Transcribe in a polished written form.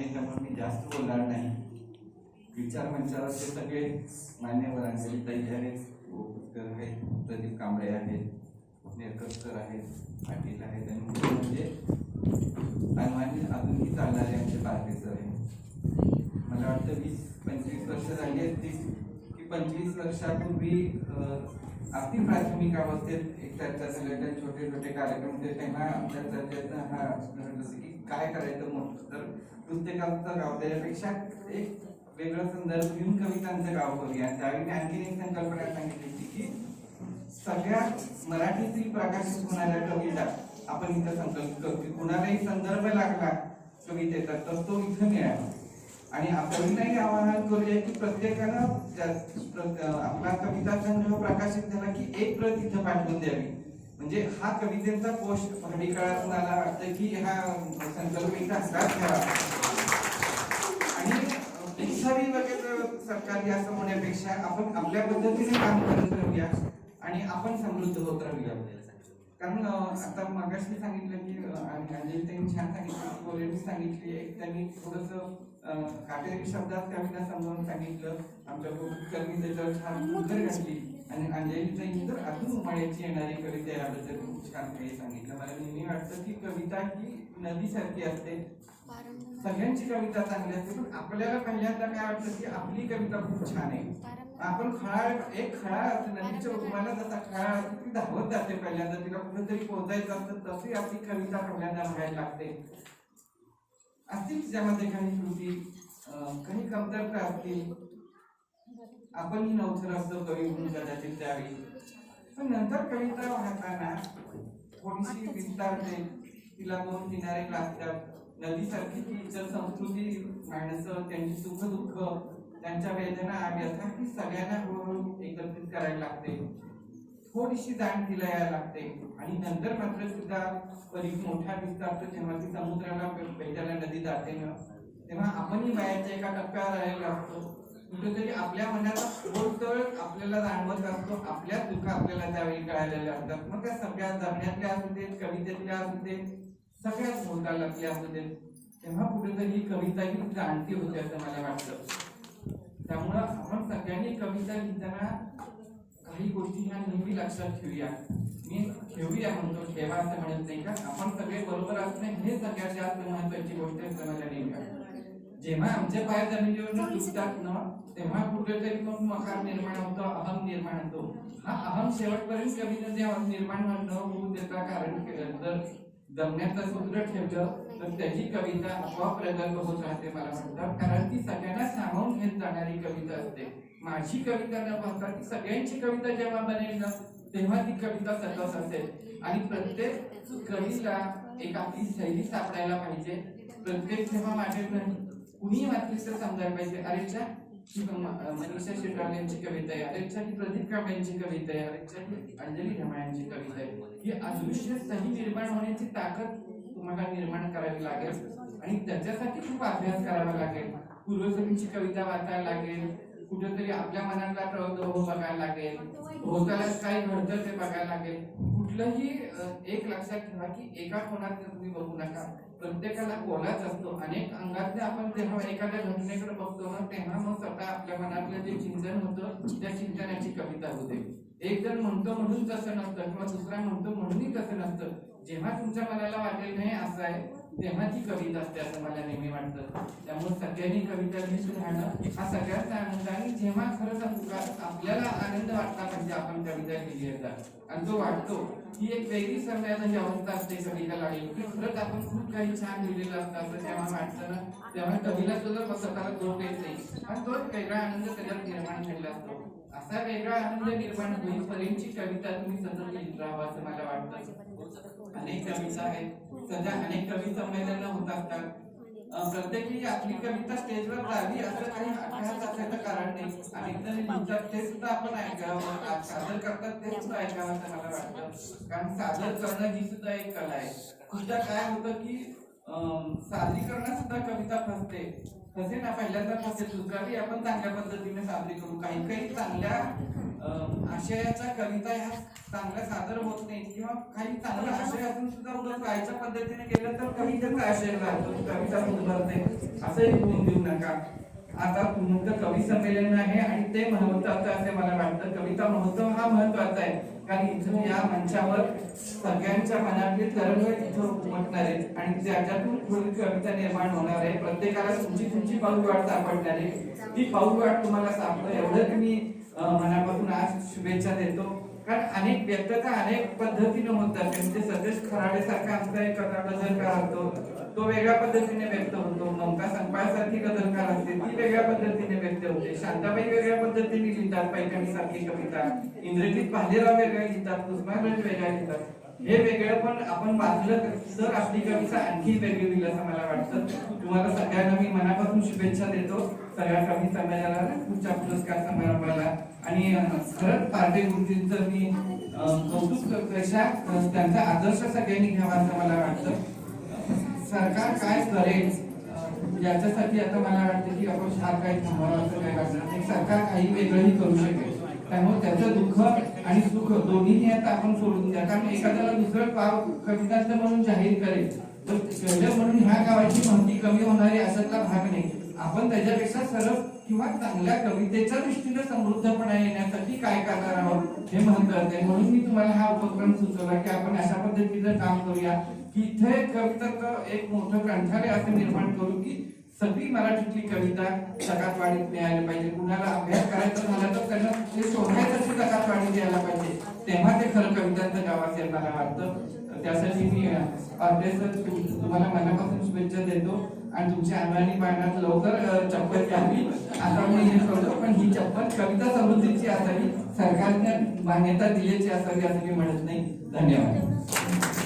आहे, त्यामुळे मी जास्त बोलणार नाही. विचार मंचावरचे सगळे मान्यवर अंजलीताई आहेत, ओपुसकर आहेत, प्रदीप कांबळे आहेत, नेरकर आहेत, पाटील आहेत आणि म्हणजे अनमान्य अजूनही चालणारे आमचे पारखेसर आहेत. मला वाटतं 20-25 वर्ष झाली असतील की 25 वर्षापूर्वी अगदी प्राथमिक अवस्थेत एक चर्चा झाल्या, छोटे छोटे कार्यक्रम होते. तेव्हा आमच्या चर्चेचा हा जसं की काय करायचं मोठं, तर प्रत्येकाचं गाव त्याच्यापेक्षा एक वेगळा संदर्भ घेऊन कवितांचं गाव करूया. त्यावेळी आणखी एक संकल्पना सांगितली होती की सगळ्या मराठीतील प्रकाशित होणाऱ्या कविता आपण इथं संकल्पित करू की कुणालाही संदर्भ लागला कवितेचा तर तो इथं मिळाला. आणि आपणही आवाहन करूया की प्रत्येकानं आपला कविता संग्रह प्रकाशित झाला की एक प्रत इथं पाठवून द्यावी. म्हणजे हा कवितेचा कोश हल्ली काळात मला वाटतं की हा संकल्प इथं हातात घ्यावा आणि उत्साही वगैरे सरकारी असं होण्यापेक्षा आपण आपल्या पद्धतीने काम करत राहूया आणि आपण समृद्ध होत राहूया. कारण आता मागाशी सांगितलं की अंजलीताईंनी छान सांगितलं, कोलेंनी सांगितली, त्यांनी थोडंसं काटेरी शब्दात कविता समजावून सांगितलं, आमच्या कोकणकरांनी त्याच्यावर छान उत्तर घातली आणि अंजलीताईंनी तर अजून उमाळ्याची येणारी कविता याबद्दल खूप छान काही सांगितलं. मला नेहमी वाटतं की कविता ही नदीसारखी असते, सगळ्यांची कविता चांगली असते, पण आपल्याला पहिल्यांदा काय वाटतं की आपली कविता खूप छान आहे. आपण एक खळा नदीच्या उगमाला जसा खळा असतो ती धावत जाते, पहिल्यांदा तिला कुठेतरी पोहोचायचं असतं, तशी आपली कविता पहिल्यांदा व्हायला लागते. असतील तिच्यामध्ये काही कृती, काही कमतरता असतील, आपणही नवथर असतो कवी म्हणून कदाचित त्यावेळी, पण नंतर कविता वाहताना थोडीशी विस्तारते, तिला दोन किनारे लागतात. नदीसारखी ती इतर संस्कृती, माणसं, त्यांची सुख दुःख, त्यांच्या वेदना व्यथा ही सगळ्यांना हळूहळू एकत्रित करायला लागते, थोडीशी जाण तिला यायला लागते. आणि नंतर मात्र सुद्धा परिघ मोठा विस्तारतो जेव्हा ती समुद्राला भेटायला नदी जाते ना, तेव्हा आपणही वयाच्या एका टप्प्यावर आलेला असतो, कुठेतरी आपल्या मनाचा खोलतळ आपल्याला जाणवत असतो, आपल्या दुःख आपल्याला त्यावेळी कळालेल्या असतात. मग त्या सगळ्या जगण्यातल्या असू देत, कवितेतल्या असू देत, सगळ्याच भूतालातल्या असू देत, तेव्हा कुठेतरी कविता ही जाणती होते असं मला वाटतं. त्यामुळं आपण सगळ्यांनी कविता लिहिताना काही गोष्टी ह्या नेहमी लक्षात ठेवूया. मी ठेवूया म्हणतो, ठेवा असं म्हणत नाही, का आपण सगळे बरोबर असणे हे सगळ्यात जास्त महत्वाची गोष्ट आहे समाजाला नेमका. जेव्हा आमचे पाय जमिनीवर तुटतात ना, तेव्हा कुठेतरी मग मकार निर्माण होतो, अहम निर्माण होतो. हा अहम शेवटपर्यंत कविता जेव्हा निर्माण होऊ देता, कारण जर जमण्याचं सूत्र ठेवलं तर त्याची कविता आपोआप प्रगल्भ होत राहते मला म्हणतात, कारण ती सगळ्यांना सामावून घेत जाणारी कविता असते. माझी कविता न पाहता ती सगळ्यांची कविता जेव्हा बनेल ना, तेव्हा ती कविता सतत असेल. आणि प्रत्येक कवीला एक आपली शैली सापडायला पाहिजे. प्रत्येक जेव्हा माझे कुणी वाचली तर समजायला पाहिजे, अरेच्या ही मनीषा शेटार यांची कविता आहे, अरेच्या ही प्रदीप कांबळे यांची कविता आहे, अरेच्या ही अंजली ढमाळ्यांची कविता आहे. ही अदृश्य सही निर्माण होण्याची ताकद तुम्हाला निर्माण करावी लागेल आणि त्याच्यासाठी खूप अभ्यास करावा लागेल. पूर्वसरींची कविता वाचायला लागेल, कुठेतरी आपल्या मनातला प्रवाह बघायला लागेल, भोवताला काय घडतं ते बघायला लागेल. कुठलंही एक लक्षात ठेवा की एका कोणात तुम्ही बघू नका, प्रत्येकाला कोलाच असतो. अनेक अंगातले आपण जेव्हा एखाद्या घटनेकडे बघतो ना, तेव्हा मग स्वतः आपल्या मनातलं जे चिंतन होतं त्या चिंतनाची कविता होते. एक जण म्हणतो म्हणून तसं नसतं, किंवा दुसरा म्हणतो म्हणूनही तसं नसतं. जेव्हा तुमच्या मनाला वाटेल नाही असं आहे, तेव्हा ती कविता असते असं मला नेहमी वाटतं. त्यामुळे सगळ्यांनी कविता लिहित राहणं हा सगळ्याचा आनंद. आणि जेव्हा खरंच आपल्याला आनंद वाटला म्हणजे आपण कविता लिहिली येतात आणि तो वाटतो, ही एक वेगळी संवेदनाची अवस्था असते कविता लागली की खरंच आपण खूप काही छान लिहिलेलं असतं असं जेव्हा वाटतं ना, तेव्हा कवीला सुद्धा स्वतःला जोड येत नाही, पण तो एक वेगळा आनंद त्याच्यात निर्माण झालेला असतो. असा वेगळा आनंद निर्माण होईपर्यंतची कविता तुम्ही सतत लिहित राहावं असं मला वाटतं. अनेक कविता आहेत, सध्या अनेक कवी संमेलन होत असतात. प्रत्येकी आपली कविता स्टेजवर जावी असं काही अभ्यास असल्याचं कारण नाही. अनेक जण लिहितात ते सुद्धा आपण ऐकावं, सादर करतात ते सुद्धा ऐकावं असं मला वाटतं. कारण सादर करणं ही सुद्धा एक कला आहे. सुद्धा काय होतं की सादरीकरणात सुद्धा कविता फसते, तसे ना पहिल्यांदा फसते. दुसरी आपण चांगल्या पद्धतीने सादरी करू, काही काही चांगल्या आशयाच्या कविता ह्या चांगल्या सादर होत नाही किंवा काही चांगला आशय असून सुद्धा उलट गायच्या पद्धतीने केलं तर कवितेचा आशय राहतो, कविता सुधारते, असंही होऊन देऊ नका. आता तुमचं कवी संमेलन आहे आणि ते महत्वाचं असे मला वाटतं. कविता महोत्सव हा महत्वाचा आहे, कारण इथून या मंचावर सगळ्यांच्या मनातली तरंग इथं उमटणार आहे आणि त्याच्यातून थोडी कविता निर्माण होणार आहे. प्रत्येकाला तुमची तुमची पाऊलवाट सापडणार आहे. ती पाऊलवाट तुम्हाला सापडेल एवढं मी मनापासून आज शुभेच्छा देतो. कारण अनेक व्यक्तता अनेक पद्धतीने होतात. म्हणजे सतेज खराडे सारखा आमचा एक गझलकार असतो, तो वेगळ्या पद्धतीने व्यक्त होतो. ममता संपाळसारखी गझलकार असते, ती वेगळ्या पद्धतीने व्यक्त होते. शांताबाई वेगळ्या पद्धतीने लिहितात पैठणी सारखी कविता, इंद्रजित भालेराव वेगळ्या लिहितात, कुसुमाग्रज वेगळ्या लिहितात. हे वेगळं पण आपण वाचलं तर आपली कविता आणखी वेगळी होईल असं मला वाटतं. तुम्हाला सगळ्यांना मी मनापासून शुभेच्छा देतो, सगळ्या कवी संमेलनाला, पुढच्या पुरस्कार समारंभाला. आणि खरंच पारडे गुरुजींचं मी कौतुक करतो. त्यांचा आदर्श सगळ्यांनी घ्यावा असं मला वाटतं. सरकार काय करेल याच्यासाठी आता मला वाटतं की आपण फार काही थांबावं असं काही वाटतं नाही. सरकार काही वेगळंही करू शकेल, त्यामुळे त्याचं दुःख आणि सुख दोन्हीही आता आपण सोडून द्या. कारण एखाद्याला दुसरं गाव कवितांत म्हणून जाहीर करेल तर केवढं म्हणून ह्या गावाची महती कमी होणारी अशातला भाग नाही. आपण त्याच्यापेक्षा सरळ किंवा चांगल्या कवितेच्या दृष्टीने समृद्धपणा येण्यासाठी काय करणार आहोत हे महत्वाचं आहे. म्हणून मी तुम्हाला हा उपक्रम सुचवला की आपण अशा पद्धतीचं काम करूया की इथे कविताचं एक मोठं ग्रंथालय असं निर्माण करू की सगळी मराठीतली कविता जगातवाडीत मिळायला पाहिजे. कुणाला अभ्यास करायचा झाला तर त्यांना ते शोधायचं जगातवाडीत द्यायला पाहिजे, तेव्हा ते खरं कवितांचं गाव असेल मला वाटतं. त्यासाठी मी तुम्हाला मनापासून शुभेच्छा देतो आणि तुमच्या अंगानी पाण्यात लवकर चप्पल घ्यावी आता मी हे करतो. पण ही चप्पल कविता समृद्धीची असावी, सरकारने मान्यता दिल्याची असावी असं मी म्हणत नाही. धन्यवाद.